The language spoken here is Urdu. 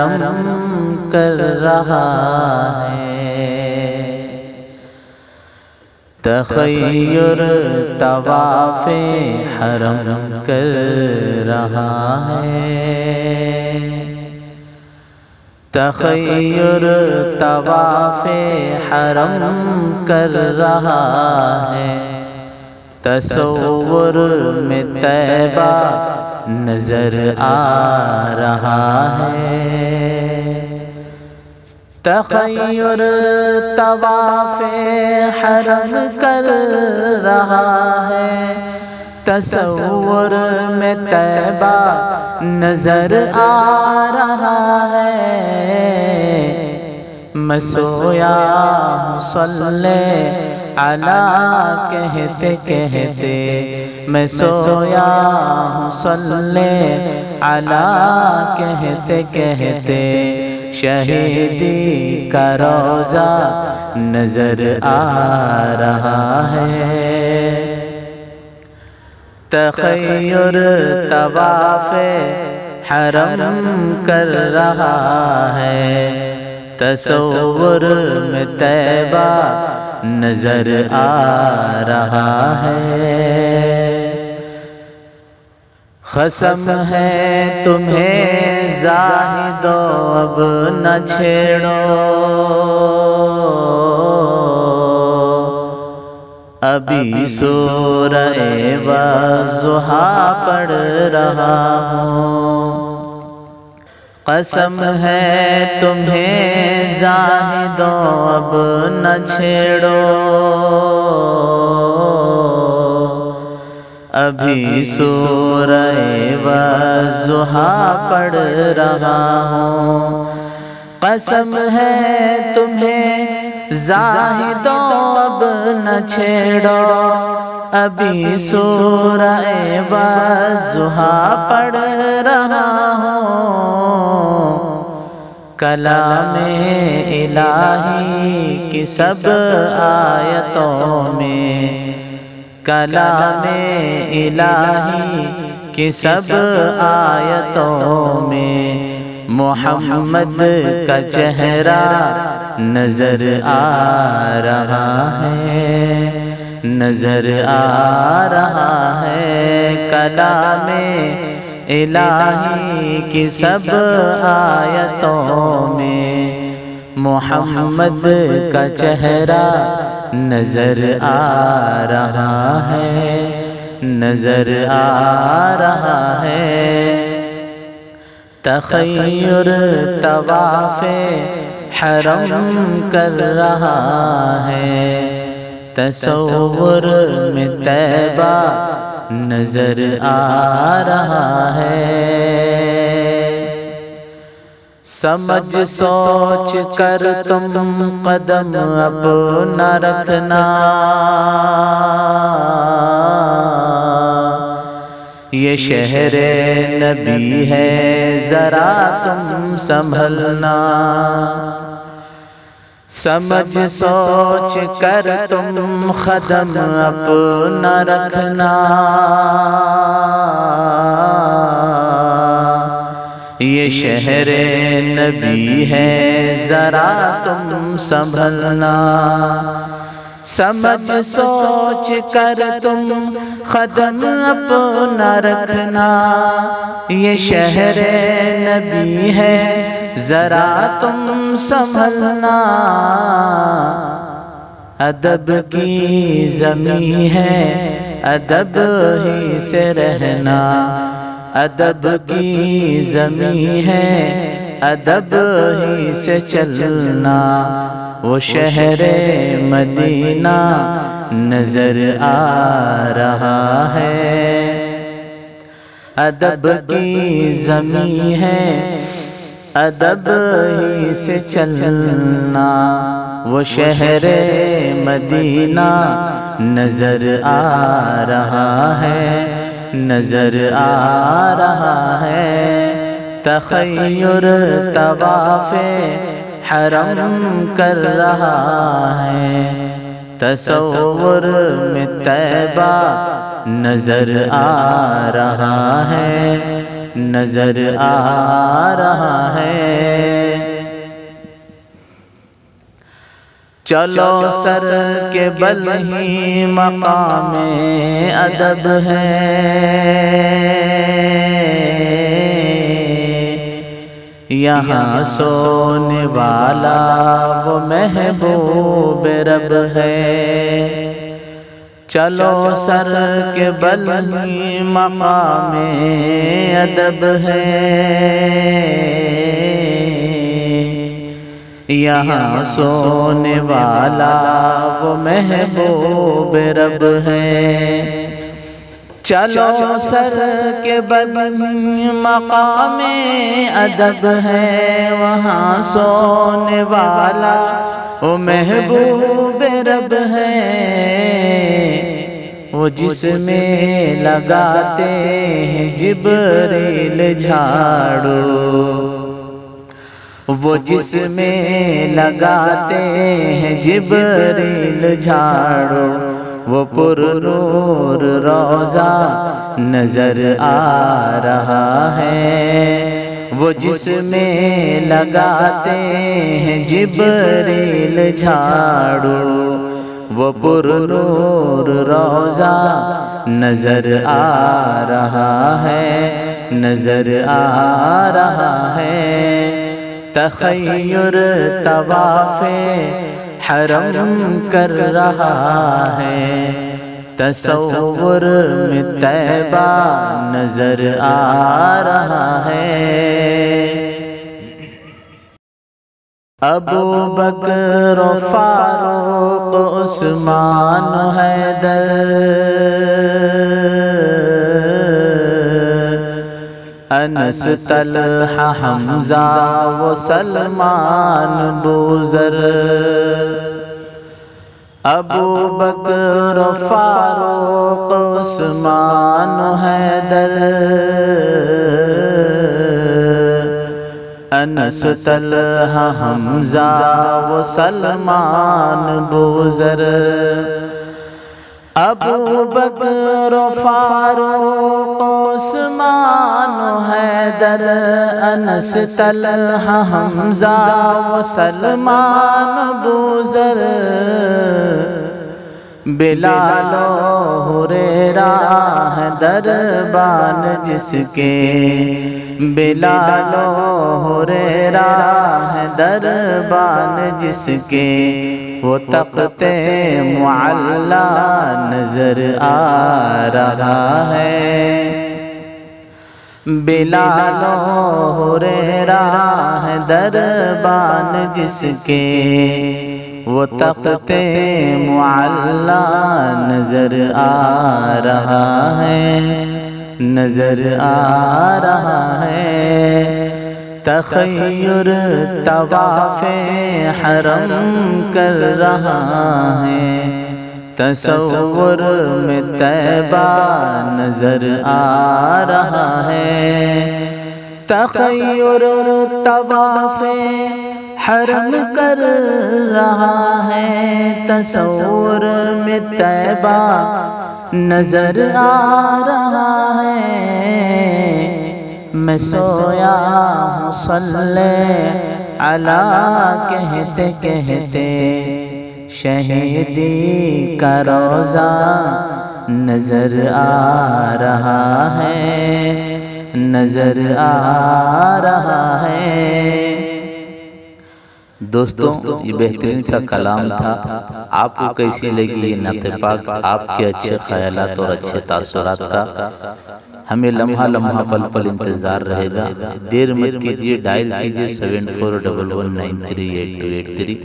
حرم کر رہا ہے، تخیر طواف حرم کر رہا ہے، تخیر طواف حرم کر رہا ہے، تصور میں طیبہ نظر آ رہا ہے، تخیر طواف حرم کر رہا ہے، تصور میں طیبہ نظر آ رہا ہے، میں سویا ہوں صلی علی کہتے کہتے، میں سویا ہوں صلی علی کہتے کہتے، شہیدی کا روضہ نظر آ رہا ہے، تخیر طواف حرم کر رہا ہے، تصور میں طیبہ نظر آ رہا ہے، قسم ہے تمہیں زاہدو اب نہ چھیڑو، ابھی سورہ والضحیٰ پڑھ رہا ہوں، قسم ہے تمہیں زاہدو اب نہ چھیڑو، ابھی سورہ والضحیٰ پڑھ رہا ہوں، قسم ہے تمہیں زاہدو اب نہ چھیڑو، ابھی سورہ والضحیٰ پڑھ رہا ہوں، کلام الہی کی سب آیتوں میں، کلام الہی کی سب آیتوں میں محمد کا چہرہ نظر آ رہا ہے، نظر آ رہا ہے، کلام الہی کی سب آیتوں میں محمد کا چہرہ نظر آ رہا ہے، نظر آ رہا ہے، تخیر طواف حرم کر رہا ہے، تصور میں طیبہ نظر آ رہا ہے، سمجھ سوچ کر تم قدم اپنا رکھنا، یہ شہر نبی ہے ذرا تم سنبھلنا، سمجھ سوچ کر تم قدم اپنا رکھنا، یہ شہر نبی ہے ذرا تم سنبھلنا، سمجھ سوچ کر تم قدم اپنا رکھنا، یہ شہر نبی ہے ذرا تم سنبھلنا، ادب کی زمین ہے ادب ہی سے رہنا، ادب کی زمین ہے ادب ہی سے چلنا، وہ شہر مدینہ نظر آ رہا ہے، ادب کی زمین ہے ادب ہی سے چلنا، وہ شہر مدینہ نظر آ رہا ہے، نظر آ رہا ہے، تخیر طواف حرم کر رہا ہے، تصور میں طیبہ نظر آ رہا ہے، نظر آ رہا ہے، چلو سر کے بل ہی مقام ادب ہے، یہاں سونے والا وہ محبوب رب ہے۔ چلو سر کے بل ہی مقام ادب ہے، یہاں سونے والا وہ محبوب رب ہے۔ چلو سر کے بل مقام ادب ہے، وہاں سونے والا وہ محبوب رب ہے۔ وہ جس میں لگاتے ہیں جبریل جھاڑو، وہ جس میں لگاتے ہیں جبریل جھاڑو، وہ پر نور روضہ نظر آ رہا ہے۔ وہ جس میں لگاتے ہیں جبریل جھاڑو، وہ پر نور روضہ نظر آ رہا ہے، نظر آ رہا ہے۔ تخیر طواف حرم کر رہا ہے، تصور میں طیبہ نظر آ رہا ہے۔ ابو بکر و فاروق عثمان و حیدر، انس طلحہ حمزہ و سلمان بوذر، ابو بکر و فاروق عثمان و حیدر، انس طلحہ حمزہ و سلمان بوذر، ابو بکر و فاروق عثمان و حیدر، انس طلحہ حمزہ و سلمان بوذر، بلال و ہریرہ ہے دربان جس کے، بلال و ہریرہ ہے دربان جس کے، وہ تخت معلی نظر آ رہا ہے۔ بلال و ہریرہ ہے دربان جس کے، وہ تخت معلی نظر آ رہا ہے، نظر آ رہا ہے۔ تخیر طواف حرم کر رہا ہے، تصور میں طیبہ نظر آ رہا ہے۔ تخیر طواف حرم کر رہا ہے، تصور میں طیبہ نظر آ رہا ہے۔ میں سویا ہوں صلی علی کہتے کہتے، شہیدی کا روضہ نظر آ رہا ہے، نظر آ رہا ہے۔ دوستوں، یہ بہترین سا کلام تھا۔ آپ کو کیسی لگی یہ نعت پاک؟ آپ کے اچھے خیالات اور اچھے تاثرات کا ہمیں لمحہ لمحہ پل پل انتظار رہے گا۔ دیر مت کیجیے، ڈائل کیجیے 7411938283